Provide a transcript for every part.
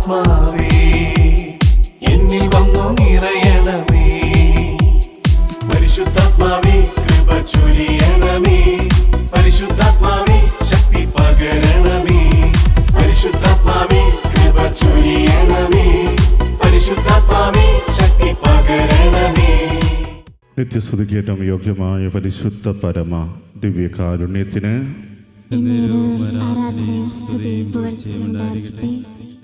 പരിശുദ്ധാത്മാവേ എന്നിൽ വന്നു നിറയണമേ. പരിശുദ്ധാത്മാവേ കൃപ ചൊരിയണമേ. പരിശുദ്ധാത്മാവേ ശക്തി പകരണമേ. പരിശുദ്ധാത്മാവേ കൃപ ചൊരിയണമേ. പരിശുദ്ധാത്മാവേ ശക്തി പകരണമേ. നിത്യസ്തുതിക്കേറ്റം യോഗ്യമായ പരിശുദ്ധ പരമ ദിവ്യകാരുണ്യത്തിന്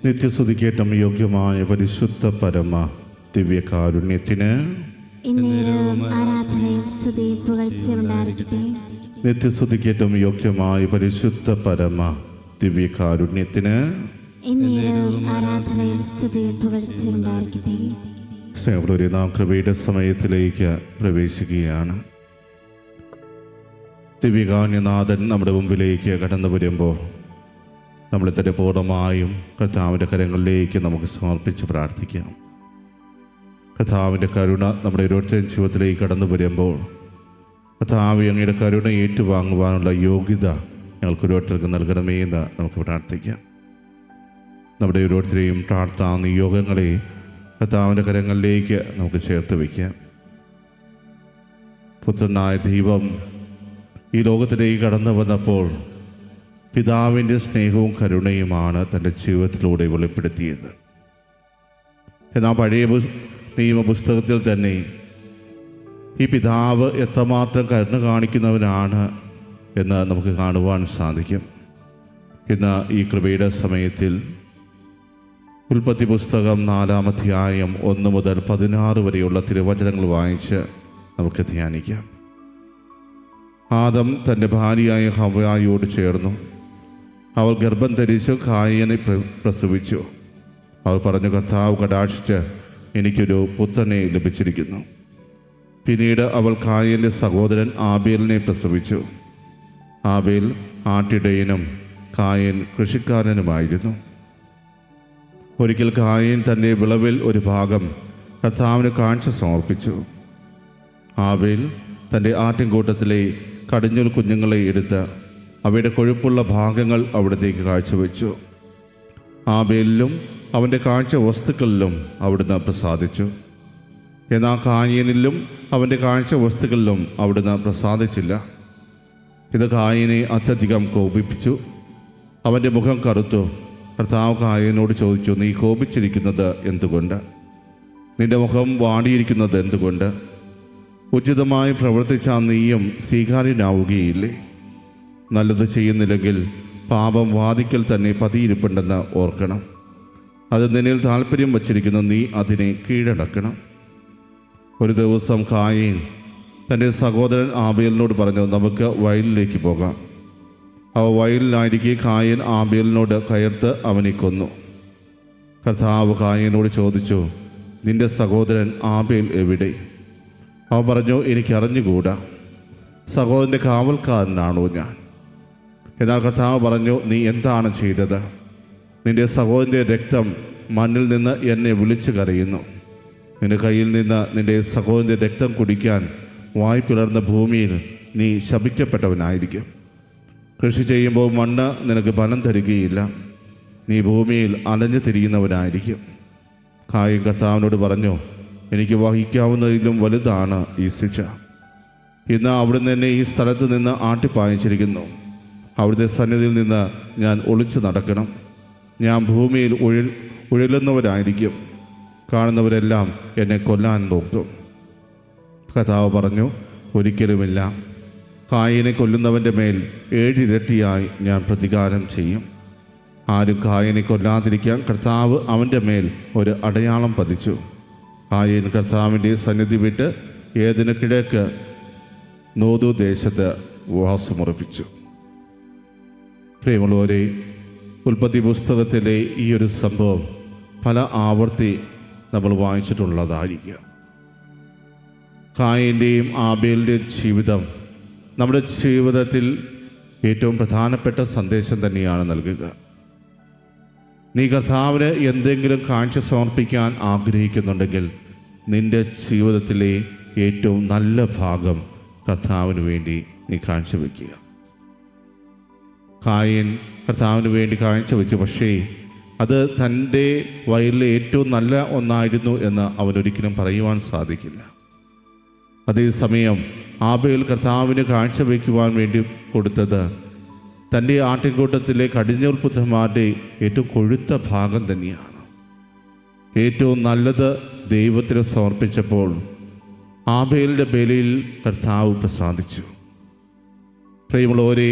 നിത്യസ്തുതിക്കേറ്റം യോഗ്യമായ പരിശുദ്ധ പരമ ദിവ്യകാരുണ്യത്തിന് നിത്യസ്തുതിക്കേറ്റം യോഗ്യമായ പരിശുദ്ധ പരമ ദിവ്യകാരുണ്യത്തിന് സ്നേഹമുള്ളവരെ, നാം കൃപയുടെ സമയത്തിലേക്ക് പ്രവേശിക്കുകയാണ്. ദിവ്യകാരുണ്യനാഥൻ നമ്മുടെ മുമ്പിലേക്ക് കടന്നു വരുമ്പോൾ നമ്മൾ തന്നെ പൂർണ്ണമായും കർത്താവിൻ്റെ കരങ്ങളിലേക്ക് നമുക്ക് സമർപ്പിച്ച് പ്രാർത്ഥിക്കാം. കർത്താവിൻ്റെ കരുണ നമ്മുടെ ഓരോരുത്തരും ജീവിതത്തിലേക്ക് കടന്നു വരുമ്പോൾ കർത്താവ് അങ്ങയുടെ കരുണ ഏറ്റുവാങ്ങുവാനുള്ള യോഗ്യത ഞങ്ങൾക്ക് ഓരോരുത്തർക്ക് നൽകണമേ എന്ന് നമുക്ക് പ്രാർത്ഥിക്കാം. നമ്മുടെ ഓരോരുത്തരെയും പ്രാർത്ഥനാ നിയോഗങ്ങളെ കർത്താവിൻ്റെ കരങ്ങളിലേക്ക് നമുക്ക് ചേർത്ത് വയ്ക്കാം. പുത്രനായ ദൈവം ഈ ലോകത്തിലേക്ക് കടന്നു വന്നപ്പോൾ പിതാവിൻ്റെ സ്നേഹവും കരുണയുമാണ് തൻ്റെ ജീവിതത്തിലൂടെ വെളിപ്പെടുത്തിയത്. എന്നാൽ പഴയ നിയമപുസ്തകത്തിൽ തന്നെ ഈ പിതാവ് എത്രമാത്രം കരുണ കാണിക്കുന്നവനാണ് എന്ന് നമുക്ക് കാണുവാൻ സാധിക്കും. ഇന്ന് ഈ കൃപയുടെ സമയത്തിൽ ഉൽപ്പത്തി പുസ്തകം 4-ാം അധ്യായം 1 മുതൽ 16 വരെയുള്ള തിരുവചനങ്ങൾ വായിച്ച് നമുക്ക് ധ്യാനിക്കാം. ആദം തൻ്റെ ഭാര്യയായ ഹവ്വായോട് ചേർന്നു. അവൾ ഗർഭം ധരിച്ചു കായനെ പ്രസവിച്ചു. അവൾ പറഞ്ഞു, കർത്താവ് കടാക്ഷിച്ച് എനിക്കൊരു പുത്രനെ ലഭിച്ചിരിക്കുന്നു. പിന്നീട് അവൾ കായൻ്റെ സഹോദരൻ ആബേലിനെ പ്രസവിച്ചു. ആബേൽ ആട്ടിടയനും കായൻ കൃഷിക്കാരനുമായിരുന്നു. ഒരിക്കൽ കായൻ തൻ്റെ വിളവിൽ ഒരു ഭാഗം കർത്താവിന് കാഴ്ച സമർപ്പിച്ചു. ആബേൽ തൻ്റെ ആട്ടിൻകൂട്ടത്തിലെ കടിഞ്ഞൂൽ കുഞ്ഞുങ്ങളെ എടുത്ത് അവയുടെ കൊഴുപ്പുള്ള ഭാഗങ്ങൾ അവിടത്തേക്ക് കാഴ്ചവെച്ചു. ആബേലിലും അവൻ്റെ കാഴ്ച വസ്തുക്കളിലും അവിടുന്ന് പ്രസാദിച്ചു. എന്നാൽ കായനിലും അവൻ്റെ കാഴ്ച വസ്തുക്കളിലും അവിടുന്ന് പ്രസാദിച്ചില്ല. ഇത് കായനെ അത്യധികം കോപിപ്പിച്ചു. അവൻ്റെ മുഖം കറുത്തു. കർത്താവ് കായനോട് ചോദിച്ചു, നീ കോപിച്ചിരിക്കുന്നത് എന്തുകൊണ്ട്? നിന്റെ മുഖം വാടിയിരിക്കുന്നത് എന്തുകൊണ്ട്? ഉചിതമായി പ്രവർത്തിച്ച നീയും സ്വീകാര്യനാവുകയില്ലേ? നല്ലത് ചെയ്യുന്നില്ലെങ്കിൽ പാപം വാതിക്കൽ തന്നെ പതിയിരിപ്പുണ്ടെന്ന് ഓർക്കണം. അത് നിന്നിൽ താല്പര്യം വച്ചിരിക്കുന്നു, നീ അതിനെ കീഴടക്കണം. ഒരു ദിവസം കായൻ തൻ്റെ സഹോദരൻ ആബേലിനോട് പറഞ്ഞു, നമുക്ക് വയലിലേക്ക് പോകാം. അവ വയലിലായിരിക്കെ കായൻ ആബേലിനോട് കയർത്ത് അവനെ കൊന്നു. കർത്താവ് കായനോട് ചോദിച്ചു, നിന്റെ സഹോദരൻ ആബേൽ എവിടെ? അവൻ പറഞ്ഞു, എനിക്കറിഞ്ഞുകൂടാ. സഹോദരൻ്റെ കാവൽക്കാരനാണോ ഞാൻ? എന്നാൽ കർത്താവ് പറഞ്ഞു, നീ എന്താണ് ചെയ്തത്? നിന്റെ സഹോദരൻ്റെ രക്തം മണ്ണിൽ നിന്ന് എന്നെ വിളിച്ചു കരയുന്നു. നിന്റെ കയ്യിൽ നിന്ന് നിന്റെ സഹോദരൻ്റെ രക്തം കുടിക്കാൻ വായ് പിളർന്ന ഭൂമിയിൽ നീ ശപിക്കപ്പെട്ടവനായിരിക്കും. കൃഷി ചെയ്യുമ്പോൾ മണ്ണ് നിനക്ക് ഫലം തരികയില്ല. നീ ഭൂമിയിൽ അലഞ്ഞു തിരിയുന്നവനായിരിക്കും. കായൻ കർത്താവിനോട് പറഞ്ഞു, എനിക്ക് വഹിക്കാവുന്നതിലും വലുതാണ് ഈ ശിക്ഷ. ഇന്ന് അവിടുന്ന് എന്നെ ഈ സ്ഥലത്ത് നിന്ന് ആട്ടിപ്പായിച്ചിരിക്കുന്നു. അവിടുത്തെ സന്നിധിയിൽ നിന്ന് ഞാൻ ഒളിച്ചു നടക്കണം. ഞാൻ ഭൂമിയിൽ ഉഴലുന്നവരായിരിക്കും. കാണുന്നവരെല്ലാം എന്നെ കൊല്ലാൻ നോക്കും. കർത്താവ് പറഞ്ഞു, ഒരിക്കലുമില്ല. കായനെ കൊല്ലുന്നവൻ്റെ മേൽ 7 ഇരട്ടിയായി ഞാൻ പ്രതികാരം ചെയ്യും. ആരും കായനെ കൊല്ലാതിരിക്കാൻ കർത്താവ് അവൻ്റെ മേൽ ഒരു അടയാളം പതിച്ചു. കായൻ കർത്താവിൻ്റെ സന്നിധി വിട്ട് ഏതിന് കിഴക്ക് നോദു ദേശത്ത് വാസമുറപ്പിച്ചു. പ്രിയമുള്ളവരെ, ഉൽപ്പത്തി പുസ്തകത്തിലെ ഈ ഒരു സംഭവം പല ആവർത്തി നമ്മൾ വായിച്ചിട്ടുള്ളതായിരിക്കാം. കായൻ്റെയും ആബേലിൻ്റെയും ജീവിതം നമ്മുടെ ജീവിതത്തിൽ ഏറ്റവും പ്രധാനപ്പെട്ട സന്ദേശം തന്നെയാണ് നൽകുക. നീ കർത്താവിന് എന്തെങ്കിലും കാഴ്ച സമർപ്പിക്കാൻ ആഗ്രഹിക്കുന്നുണ്ടെങ്കിൽ നിൻ്റെ ജീവിതത്തിലെ ഏറ്റവും നല്ല ഭാഗം കർത്താവിന് വേണ്ടി നീ കാഴ്ചവെക്കുക. കായൻ കർത്താവിന് വേണ്ടി കാഴ്ചവെച്ചു. പക്ഷേ അത് തൻ്റെ വയലിലെ ഏറ്റവും നല്ല ഒന്നായിരുന്നു എന്ന് അവനൊരിക്കലും പറയുവാൻ സാധിക്കില്ല. അതേസമയം ആബേൽ കർത്താവിന് കാഴ്ചവെക്കുവാൻ വേണ്ടി കൊടുത്തത് തൻ്റെ ആട്ടിൻകൂട്ടത്തിലെ കടിഞ്ഞൂൽ പുത്രന്മാരുടെ ഏറ്റവും കൊഴുത്ത ഭാഗം തന്നെയാണ്. ഏറ്റവും നല്ലത് ദൈവത്തിന് സമർപ്പിച്ചപ്പോൾ ആബേലിൻ്റെ ബലിയിൽ കർത്താവ് പ്രസാദിച്ചു. പ്രിയമുള്ളവരെ,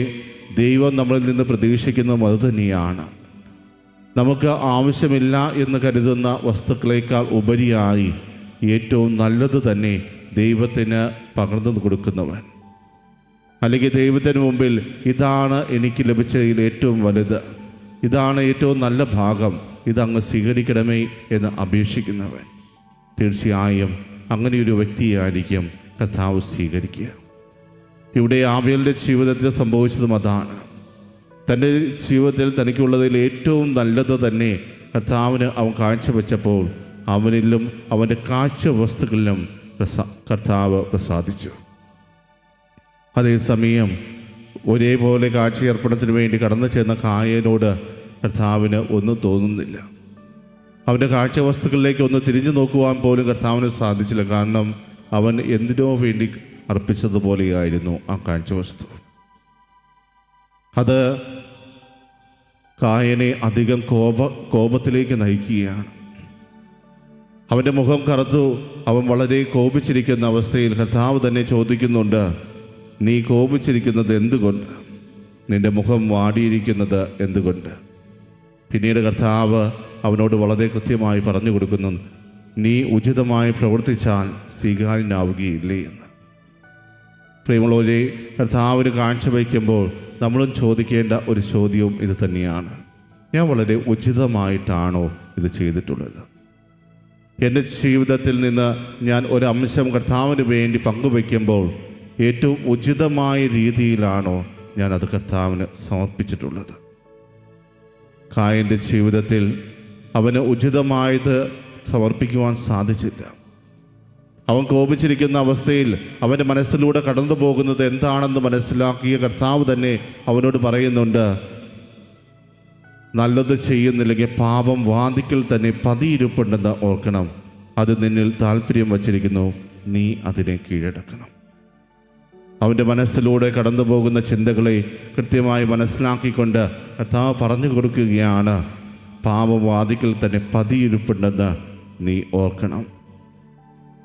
ദൈവം നമ്മളിൽ നിന്ന് പ്രതീക്ഷിക്കുന്നതും അതുതന്നെയാണ്. നമുക്ക് ആവശ്യമില്ല എന്ന് കരുതുന്ന വസ്തുക്കളേക്കാൾ ഉപരിയായി ഏറ്റവും നല്ലത് തന്നെ ദൈവത്തിന് പകർന്നു കൊടുക്കുന്നവൻ, അല്ലെങ്കിൽ ദൈവത്തിന് മുമ്പിൽ ഇതാണ് എനിക്ക് ലഭിച്ചതിൽ ഏറ്റവും വലുത്, ഇതാണ് ഏറ്റവും നല്ല ഭാഗം, ഇതങ്ങ് സ്വീകരിക്കണമേ എന്ന് അപേക്ഷിക്കുന്നവൻ, തീർച്ചയായും അങ്ങനെയൊരു വ്യക്തിയായിരിക്കും കർത്താവ് സ്വീകരിക്കുക. ഇവിടെ ആബേലിൻ്റെ ജീവിതത്തിൽ സംഭവിച്ചതും അതാണ്. തൻ്റെ ജീവിതത്തിൽ തനിക്കുള്ളതിൽ ഏറ്റവും നല്ലത് തന്നെ കർത്താവിന് അവൻ കാഴ്ചവെച്ചപ്പോൾ അവനിലും അവൻ്റെ കാഴ്ച വസ്തുക്കളിലും കർത്താവ് പ്രസാദിച്ചു. അതേസമയം ഒരേപോലെ കാഴ്ചയർപ്പണത്തിന് വേണ്ടി കടന്നു ചെന്ന കായനോട് കർത്താവിന് ഒന്നും തോന്നുന്നില്ല. അവൻ്റെ കാഴ്ച വസ്തുക്കളിലേക്ക് ഒന്ന് തിരിഞ്ഞു നോക്കുവാൻ പോലും കർത്താവിന് സാധിച്ചില്ല. കാരണം അവൻ എന്തിനോ വേണ്ടി അർപ്പിച്ചതുപോലെയായിരുന്നു ആ കാഴ്ച വസ്തു. അത് കായനെ അധികം കോപത്തിലേക്ക് നയിക്കുകയാണ്. അവൻ്റെ മുഖം കറുത്തു. അവൻ വളരെ കോപിച്ചിരിക്കുന്ന അവസ്ഥയിൽ കർത്താവ് തന്നെ ചോദിക്കുന്നുണ്ട്, നീ കോപിച്ചിരിക്കുന്നത് എന്തുകൊണ്ട്? നിൻ്റെ മുഖം വാടിയിരിക്കുന്നത് എന്തുകൊണ്ട്? പിന്നീട് കർത്താവ് അവനോട് വളരെ കൃത്യമായി പറഞ്ഞു കൊടുക്കുന്നു, നീ ഉചിതമായി പ്രവർത്തിച്ചാൽ സ്വീകാര്യനാവുകയില്ലേ എന്ന്. പ്രിയമുള്ളവരെ, കർത്താവിന് കാഴ്ചവയ്ക്കുമ്പോൾ നമ്മളും ചോദിക്കേണ്ട ഒരു ചോദ്യവും ഇത് തന്നെയാണ്. ഞാൻ വളരെ ഉചിതമായിട്ടാണോ ഇത് ചെയ്തിട്ടുള്ളത്? എൻ്റെ ജീവിതത്തിൽ നിന്ന് ഞാൻ ഒരംശം കർത്താവിന് വേണ്ടി പങ്കുവയ്ക്കുമ്പോൾ ഏറ്റവും ഉചിതമായ രീതിയിലാണോ ഞാനത് കർത്താവിന് സമർപ്പിച്ചിട്ടുള്ളത്? കായൻ്റെ ജീവിതത്തിൽ അവന് ഉചിതമായത് സമർപ്പിക്കുവാൻ സാധിച്ചില്ല. അവൻ കോപിച്ചിരിക്കുന്ന അവസ്ഥയിൽ അവൻ്റെ മനസ്സിലൂടെ കടന്നു പോകുന്നത് എന്താണെന്ന് മനസ്സിലാക്കിയ കർത്താവ് തന്നെ അവനോട് പറയുന്നുണ്ട്, നല്ലത് ചെയ്യുന്നില്ലെങ്കിൽ പാപം വാതിക്കൽ തന്നെ പതിയിരിപ്പുണ്ടെന്ന് ഓർക്കണം. അത് നിന്നിൽ താല്പര്യം വച്ചിരിക്കുന്നു, നീ അതിനെ കീഴടക്കണം. അവൻ്റെ മനസ്സിലൂടെ കടന്നു പോകുന്ന ചിന്തകളെ കൃത്യമായി മനസ്സിലാക്കിക്കൊണ്ട് കർത്താവ് പറഞ്ഞു കൊടുക്കുകയാണ്, പാപം വാതിക്കൽ തന്നെ പതിയിരിപ്പുണ്ടെന്ന് നീ ഓർക്കണം.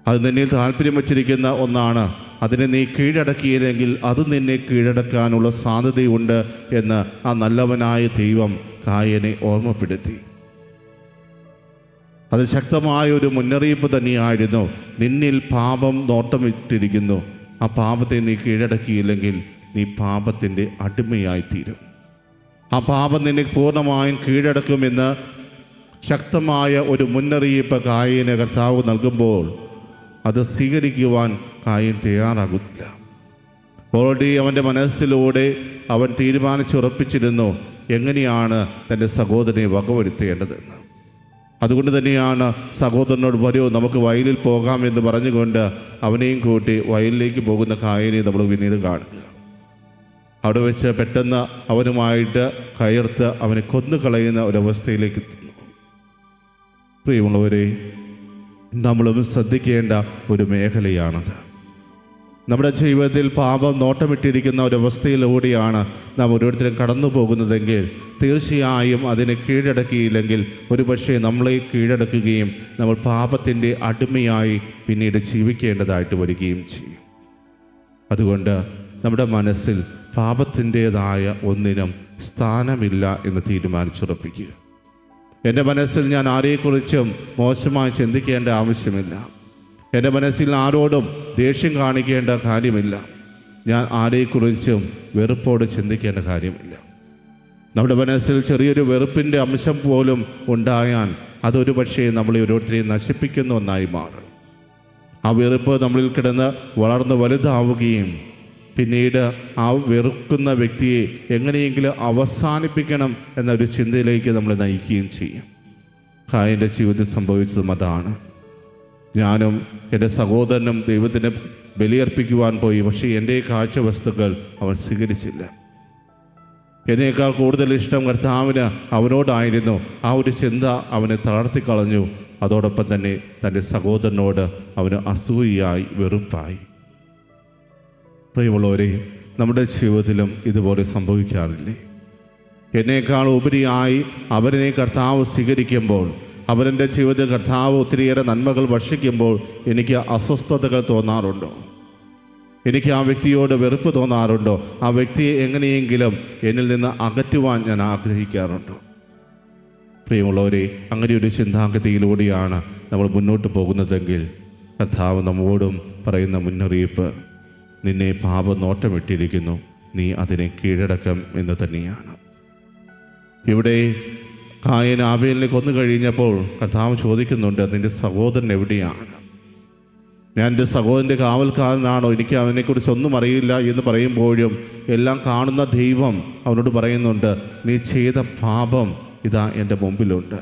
അത് നിന്നിൽ താല്പര്യം വച്ചിരിക്കുന്ന ഒന്നാണ്. അതിനെ നീ കീഴടക്കിയില്ലെങ്കിൽ അത് നിന്നെ കീഴടക്കാനുള്ള സാധ്യതയുണ്ട് എന്ന് ആ നല്ലവനായ ദൈവം കായനെ ഓർമ്മപ്പെടുത്തി. അത് ശക്തമായ ഒരു മുന്നറിയിപ്പ് തന്നെയായിരുന്നു. നിന്നിൽ പാപം നോട്ടമിട്ടിരിക്കുന്നു. ആ പാപത്തെ നീ കീഴടക്കിയില്ലെങ്കിൽ നീ പാപത്തിൻ്റെ അടിമയായിത്തീരും. ആ പാപം നിന്നെ പൂർണ്ണമായും കീഴടക്കുമെന്ന് ശക്തമായ ഒരു മുന്നറിയിപ്പ് കായന് കർത്താവ് നൽകുമ്പോൾ അത് സ്വീകരിക്കുവാൻ കായൻ തയ്യാറാകുന്നില്ല. ഓൾറെഡി അവൻ്റെ മനസ്സിലൂടെ അവൻ തീരുമാനിച്ചുറപ്പിച്ചിരുന്നു എങ്ങനെയാണ് തൻ്റെ സഹോദരനെ വകവരുത്തേണ്ടതെന്ന്. അതുകൊണ്ട് തന്നെയാണ് സഹോദരനോട് വരൂ നമുക്ക് വയലിൽ പോകാം എന്ന് പറഞ്ഞുകൊണ്ട് അവനെയും കൂട്ടി വയലിലേക്ക് പോകുന്ന കായനെ നമ്മൾ പിന്നീട് കാണുക. അവിടെ വെച്ച് പെട്ടെന്ന് അവനുമായിട്ട് കയർത്ത് അവനെ കൊന്നുകളയുന്ന ഒരവസ്ഥയിലേക്ക് എത്തുന്നു. പ്രിയമുള്ളവരെ, നമ്മളും ശ്രദ്ധിക്കേണ്ട ഒരു മേഖലയാണത്. നമ്മുടെ ജീവിതത്തിൽ പാപം നോട്ടമിട്ടിരിക്കുന്ന ഒരവസ്ഥയിലൂടെയാണ് നാം ഓരോരുത്തരും കടന്നു പോകുന്നതെങ്കിൽ തീർച്ചയായും അതിനെ കീഴടക്കിയില്ലെങ്കിൽ ഒരുപക്ഷെ നമ്മളെ കീഴടക്കുകയും നമ്മൾ പാപത്തിൻ്റെ അടിമയായി പിന്നീട് ജീവിക്കേണ്ടതായിട്ട് വരികയും ചെയ്യും. അതുകൊണ്ട് നമ്മുടെ മനസ്സിൽ പാപത്തിൻ്റേതായ ഒന്നിനും സ്ഥാനമില്ല എന്ന് തീരുമാനിച്ചുറപ്പിക്കുക. എൻ്റെ മനസ്സിൽ ഞാൻ ആരെക്കുറിച്ചും മോശമായി ചിന്തിക്കേണ്ട ആവശ്യമില്ല. എൻ്റെ മനസ്സിൽ ആരോടും ദേഷ്യം കാണിക്കേണ്ട കാര്യമില്ല. ഞാൻ ആരെക്കുറിച്ചും വെറുപ്പോട് ചിന്തിക്കേണ്ട കാര്യമില്ല. നമ്മുടെ മനസ്സിൽ ചെറിയൊരു വെറുപ്പിൻ്റെ അംശം പോലും ഉണ്ടായാൽ അതൊരു പക്ഷേ നമ്മളെ ഓരോരുത്തരെയും നശിപ്പിക്കുന്ന ഒന്നായി മാറും. ആ വെറുപ്പ് നമ്മളിൽ കിടന്ന് വളർന്ന് വലുതാവുകയും പിന്നീട് ആ വെറുക്കുന്ന വ്യക്തിയെ എങ്ങനെയെങ്കിലും അവസാനിപ്പിക്കണം എന്നൊരു ചിന്തയിലേക്ക് നമ്മളെ നയിക്കുകയും ചെയ്യും. കായൻ്റെ ജീവിതത്തിൽ സംഭവിച്ചതും അതാണ്. ഞാനും എൻ്റെ സഹോദരനും ദൈവത്തിന് ബലിയർപ്പിക്കുവാൻ പോയി. പക്ഷേ എൻ്റെ കാഴ്ച വസ്തുക്കൾ അവൻ സ്വീകരിച്ചില്ല. എന്നേക്കാൾ കൂടുതൽ ഇഷ്ടം കർത്താവിന് അവനോടായിരുന്നു. ആ ഒരു ചിന്ത അവനെ തളർത്തിക്കളഞ്ഞു. അതോടൊപ്പം തന്നെ തൻ്റെ സഹോദരനോട് അവന് അസൂയയായി, വെറുപ്പായി. പ്രിയമുള്ളവരെ, നമ്മുടെ ജീവിതത്തിലും ഇതുപോലെ സംഭവിക്കാറില്ലേ? എന്നേക്കാൾ ഉപരിയായി അവനെ കർത്താവ് സ്വീകരിക്കുമ്പോൾ, അവൻ്റെ ജീവിതത്തിൽ കർത്താവ് ഒത്തിരിയേറെ നന്മകൾ ഭക്ഷിക്കുമ്പോൾ എനിക്ക് അസ്വസ്ഥതകൾ തോന്നാറുണ്ടോ? എനിക്ക് ആ വ്യക്തിയോട് വെറുപ്പ് തോന്നാറുണ്ടോ? ആ വ്യക്തിയെ എങ്ങനെയെങ്കിലും എന്നിൽ നിന്ന് അകറ്റുവാൻ ഞാൻ ആഗ്രഹിക്കാറുണ്ടോ? പ്രിയമുള്ളവരെ, അങ്ങനെ ഒരു ചിന്താഗതിയിലൂടെയാണ് നമ്മൾ മുന്നോട്ട് പോകുന്നതെങ്കിൽ കർത്താവ് നമ്മോടും പറയുന്ന മുന്നറിയിപ്പ്, നിന്നെ പാപം നോട്ടമിട്ടിരിക്കുന്നു, നീ അതിനെ കീഴടക്കം എന്ന് തന്നെയാണ്. ഇവിടെ കായൻ ആബേലിനെ കൊന്നു കഴിഞ്ഞപ്പോൾ കർത്താവ് ചോദിക്കുന്നുണ്ട്, നിന്റെ സഹോദരൻ എവിടെയാണ്? ഞാൻ എൻ്റെ സഹോദരൻ്റെ കാവൽക്കാരനാണോ? എനിക്ക് അവനെക്കുറിച്ചൊന്നും അറിയില്ല എന്ന് പറയുമ്പോഴും എല്ലാം കാണുന്ന ദൈവം അവനോട് പറയുന്നുണ്ട്, നീ ചെയ്ത പാപം ഇതാ എൻ്റെ മുമ്പിലുണ്ട്.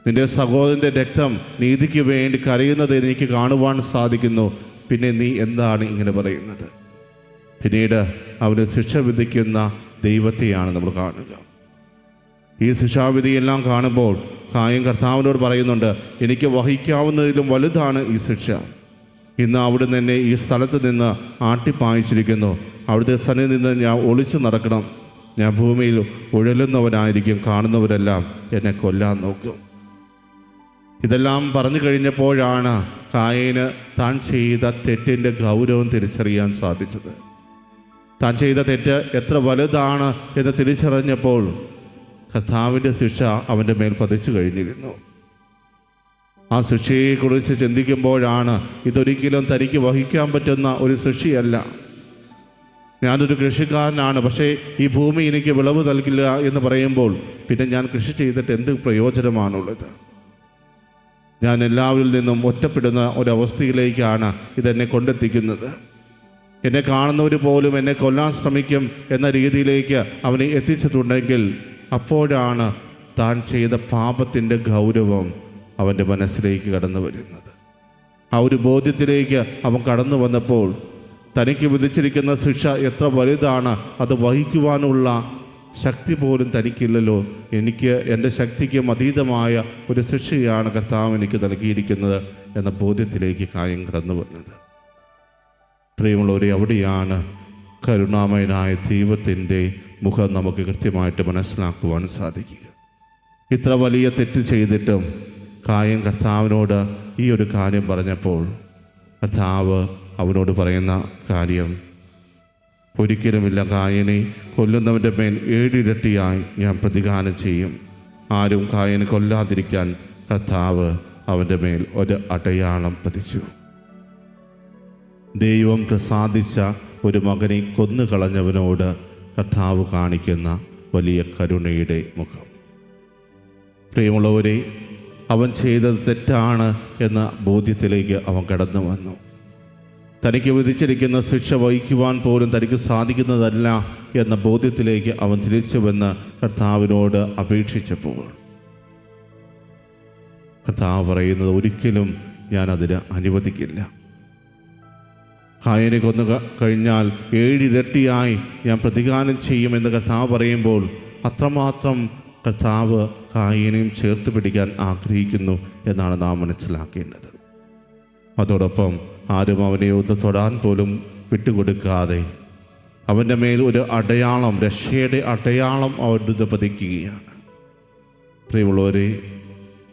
നിന്റെ സഹോദരൻ്റെ രക്തം നീതിക്ക് വേണ്ടി കരയുന്നത് എനിക്ക് കാണുവാൻ സാധിക്കുന്നു. പിന്നെ നീ എന്താണ് ഇങ്ങനെ പറയുന്നത്? പിന്നീട് അവന് ശിക്ഷ വിധിക്കുന്ന ദൈവത്തെയാണ് നമ്മൾ കാണുക. ഈ ശിക്ഷാവിധിയെല്ലാം കാണുമ്പോൾ കായൻ കർത്താവിനോട് പറയുന്നുണ്ട്, എനിക്ക് വഹിക്കാവുന്നതിലും വലുതാണ് ഈ ശിക്ഷ. ഇന്ന് അവിടുന്ന് എന്നെ ഈ സ്ഥലത്ത് നിന്ന് ആട്ടിപ്പായിച്ചിരിക്കുന്നു. അവിടുത്തെ സന്നിധിയിൽ നിന്ന് ഞാൻ ഒളിച്ചു നടക്കണം. ഞാൻ ഭൂമിയിൽ ഉഴലുന്നവനായിരിക്കും. കാണുന്നവരെല്ലാം എന്നെ കൊല്ലാൻ നോക്കും. ഇതെല്ലാം പറഞ്ഞു കഴിഞ്ഞപ്പോഴാണ് കായന് താൻ ചെയ്ത തെറ്റിൻ്റെ ഗൗരവം തിരിച്ചറിയാൻ സാധിച്ചത്. താൻ ചെയ്ത തെറ്റ് എത്ര വലുതാണ് എന്ന് തിരിച്ചറിഞ്ഞപ്പോൾ കർത്താവിൻ്റെ ശിക്ഷ അവൻ്റെ മേൽ പതിച്ചു കഴിഞ്ഞിരുന്നു. ആ ശിക്ഷയെക്കുറിച്ച് ചിന്തിക്കുമ്പോഴാണ് ഇതൊരിക്കലും തനിക്ക് വഹിക്കാൻ പറ്റുന്ന ഒരു ശിക്ഷയല്ല. ഞാനൊരു കൃഷിക്കാരനാണ്, പക്ഷേ ഈ ഭൂമി എനിക്ക് വിളവ് നൽകില്ല എന്ന് പറയുമ്പോൾ പിന്നെ ഞാൻ കൃഷി ചെയ്തിട്ട് എന്ത് പ്രയോജനമാണുള്ളത്? ഞാൻ എല്ലാവരിൽ നിന്നും ഒറ്റപ്പെടുന്ന ഒരവസ്ഥയിലേക്കാണ് ഇതെന്നെ കൊണ്ടെത്തിക്കുന്നത്. എന്നെ കാണുന്നവർ പോലും എന്നെ കൊല്ലാൻ ശ്രമിക്കും എന്ന രീതിയിലേക്ക് അവനെ എത്തിച്ചിട്ടുണ്ടെങ്കിൽ അപ്പോഴാണ് താൻ ചെയ്ത പാപത്തിൻ്റെ ഗൗരവം അവൻ്റെ മനസ്സിലേക്ക് കടന്നു വരുന്നത്. ആ ഒരു ബോധ്യത്തിലേക്ക് അവൻ കടന്നു വന്നപ്പോൾ തനിക്ക് വിധിച്ചിരിക്കുന്ന ശിക്ഷ എത്ര വലുതാണ്, അത് വഹിക്കുവാനുള്ള ശക്തി പോലും തനിക്കില്ലല്ലോ. എനിക്ക് എൻ്റെ ശക്തിക്കും അതീതമായ ഒരു ശിക്ഷയാണ് കർത്താവ് എനിക്ക് നൽകിയിരിക്കുന്നത് എന്ന ബോധ്യത്തിലേക്ക് കായം കടന്നു വന്നത്. പ്രിയമുള്ളവരെ, അവിടെയാണ് കരുണാമയനായ ദൈവത്തിൻ്റെ മുഖം നമുക്ക് കൃത്യമായിട്ട് മനസ്സിലാക്കുവാൻ സാധിക്കുക. ഇത്ര വലിയ തെറ്റ് ചെയ്തിട്ടും കായൻ കർത്താവിനോട് ഈ ഒരു കാര്യം പറഞ്ഞപ്പോൾ കർത്താവ് അവനോട് പറയുന്ന കാര്യം, ഒരിക്കലുമില്ല, കായനെ കൊല്ലുന്നവൻ്റെ മേൽ 7 ഇരട്ടിയായി ഞാൻ പ്രതികാരം ചെയ്യും. ആരും കായനെ കൊല്ലാതിരിക്കാൻ കർത്താവ് അവൻ്റെ മേൽ ഒരു അടയാളം പതിച്ചു. ദൈവം പ്രസാദിച്ച ഒരു മകനെ കൊന്നുകളഞ്ഞവനോട് കർത്താവ് കാണിക്കുന്ന വലിയ കരുണയുടെ മുഖം. പ്രിയമുള്ളവരെ, അവൻ ചെയ്തത് തെറ്റാണ് എന്ന ബോധ്യത്തിലേക്ക് അവൻ കടന്നു വന്നു. തനിക്ക് വിധിച്ചിരിക്കുന്ന ശിക്ഷ വഹിക്കുവാൻ പോലും തനിക്ക് സാധിക്കുന്നതല്ല എന്ന ബോധ്യത്തിലേക്ക് അവൻ തിരിച്ചു വന്ന് കർത്താവിനോട് അപേക്ഷിച്ചപ്പോൾ കർത്താവ് പറയുന്നത്, ഒരിക്കലും ഞാൻ അതിന് അനുവദിക്കില്ല. കായനെ കൊന്നു കഴിഞ്ഞാൽ 7 ഇരട്ടിയായി ഞാൻ പ്രതികാരം ചെയ്യുമെന്ന് കർത്താവ് പറയുമ്പോൾ അത്രമാത്രം കർത്താവ് കായനെയും ചേർത്ത് പിടിക്കാൻ ആഗ്രഹിക്കുന്നു എന്നാണ് നാം മനസ്സിലാക്കേണ്ടത്. അതോടൊപ്പം ആരും അവനെ ഒന്ന് തൊടാൻ പോലും വിട്ടുകൊടുക്കാതെ അവൻ്റെ മേൽ ഒരു അടയാളം, രക്ഷയുടെ അടയാളം അവിടുന്ന് പതിക്കുകയാണ്. പ്രിയമുള്ളവരെ,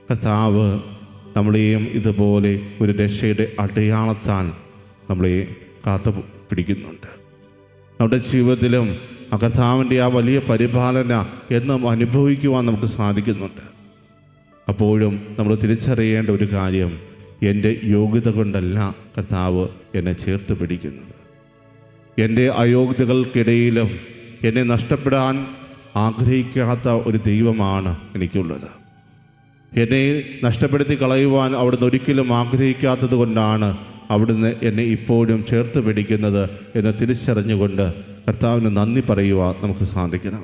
കർത്താവ് നമ്മളെയും ഇതുപോലെ ഒരു രക്ഷയുടെ അടയാളത്താൽ നമ്മളെ കാത്തു പിടിക്കുന്നുണ്ട്. നമ്മുടെ ജീവിതത്തിലും ആ കർത്താവിൻ്റെ ആ വലിയ പരിപാലന എന്നും അനുഭവിക്കുവാൻ നമുക്ക് സാധിക്കുന്നുണ്ട്. അപ്പോഴും നമ്മൾ തിരിച്ചറിയേണ്ട ഒരു കാര്യം, എൻ്റെ യോഗ്യത കൊണ്ടല്ല കർത്താവ് എന്നെ ചേർത്ത് പിടിക്കുന്നത്. എൻ്റെ അയോഗ്യതകൾക്കിടയിലും എന്നെ നഷ്ടപ്പെടാൻ ആഗ്രഹിക്കാത്ത ഒരു ദൈവമാണ് എനിക്കുള്ളത്. എന്നെ നഷ്ടപ്പെടുത്തി കളയുവാൻ അവിടുന്ന് ഒരിക്കലും ആഗ്രഹിക്കാത്തത് കൊണ്ടാണ് അവിടുന്ന് എന്നെ ഇപ്പോഴും ചേർത്ത് പിടിക്കുന്നത് എന്ന് തിരിച്ചറിഞ്ഞുകൊണ്ട് കർത്താവിന് നന്ദി പറയുവാൻ നമുക്ക് സാധിക്കണം.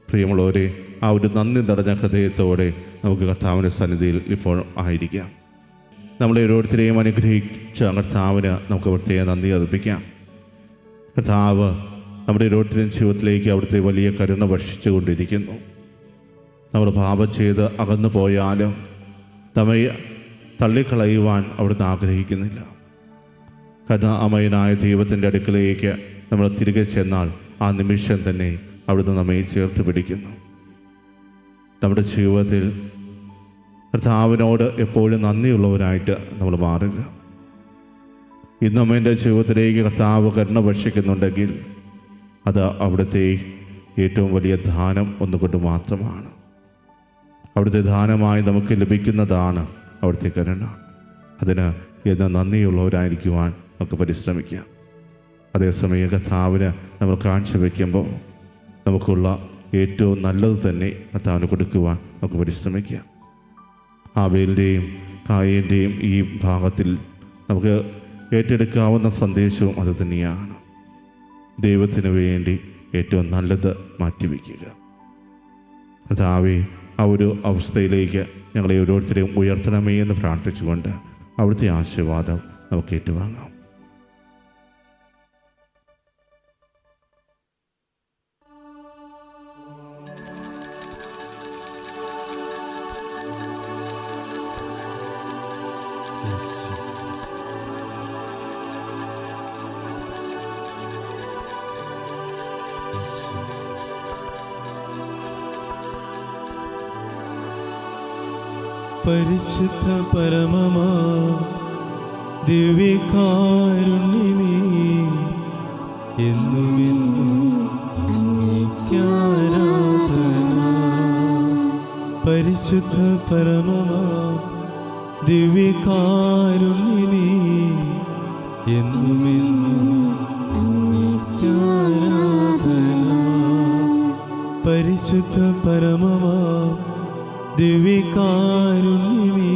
പ്രിയമുള്ളവരെ, ആ ഒരു നന്ദി നിറഞ്ഞ ഹൃദയത്തോടെ നമുക്ക് കർത്താവിൻ്റെ സന്നിധിയിൽ ഇപ്പോൾ ആയിരിക്കാം. നമ്മളെ ഓരോരുത്തരെയും അനുഗ്രഹിച്ച കർത്താവിന് നമുക്ക് പ്രത്യേക നന്ദി അർപ്പിക്കാം. കർത്താവ് നമ്മുടെ ഓരോരുത്തരും ജീവിതത്തിലേക്ക് അവിടുത്തെ വലിയ കരുണ വർഷിച്ചു കൊണ്ടിരിക്കുന്നു. നമ്മൾ പാപം ചെയ്ത് അകന്നു പോയാലും നമ്മെ തള്ളിക്കളയുവാൻ അവിടുന്ന് ആഗ്രഹിക്കുന്നില്ല. കരുണാമയനായ ദൈവത്തിൻ്റെ അടുക്കലേക്ക് നമ്മൾ തിരികെ ചെന്നാൽ ആ നിമിഷം തന്നെ അവിടുന്ന് നമ്മെ ചേർത്ത് പിടിക്കുന്നു. നമ്മുടെ ജീവിതത്തിൽ കർത്താവിനോട് എപ്പോഴും നന്ദിയുള്ളവരായിട്ട് നമ്മൾ മാറുക. ഇന്നും എൻ്റെ ജീവിതത്തിലേക്ക് കർത്താവ് കരുണ ഭക്ഷിക്കുന്നുണ്ടെങ്കിൽ അത് അവിടുത്തെ ഏറ്റവും വലിയ ദാനം ഒന്നുകൊണ്ട് മാത്രമാണ്. അവിടുത്തെ ദാനമായി നമുക്ക് ലഭിക്കുന്നതാണ് അവിടുത്തെ കരുണ. അതിന് എന്ന് നന്ദിയുള്ളവരായിരിക്കുവാൻ നമുക്ക് പരിശ്രമിക്കാം. അതേസമയം കർത്താവിന് നമ്മൾ കാഴ്ചവെക്കുമ്പോൾ നമുക്കുള്ള ഏറ്റവും നല്ലത് തന്നെ കർത്താവിന് കൊടുക്കുവാൻ നമുക്ക് പരിശ്രമിക്കാം. ആബേലിൻ്റെയും കായീൻ്റെയും ഈ ഭാഗത്തിൽ നമുക്ക് ഏറ്റെടുക്കാവുന്ന സന്ദേശവും അത് തന്നെയാണ്. ദൈവത്തിന് വേണ്ടി ഏറ്റവും നല്ലത് മാറ്റിവെക്കുക. കർത്താവേ, ആ ഒരു അവസ്ഥയിലേക്ക് ഞങ്ങളെ ഓരോരുത്തരെയും ഉയർത്തണമേ എന്ന് പ്രാർത്ഥിച്ചുകൊണ്ട് അവിടുത്തെ ആശീർവാദം നമുക്ക് ഏറ്റുവാങ്ങാം. പരിശുദ്ധ പരമമാ ദിവ്യകാരുണ്യമേ, എന്നുമെന്നും അങ്ങേയ്ക്കാരാധന. പരിശുദ്ധ പരമമാ ദിവ്യകാരുണ്യമേ, എന്നുമെന്നും അങ്ങേയ്ക്കാരാധന. പരിശുദ്ധ പരമമാ ദിവ്യകാരുണ്യമേ,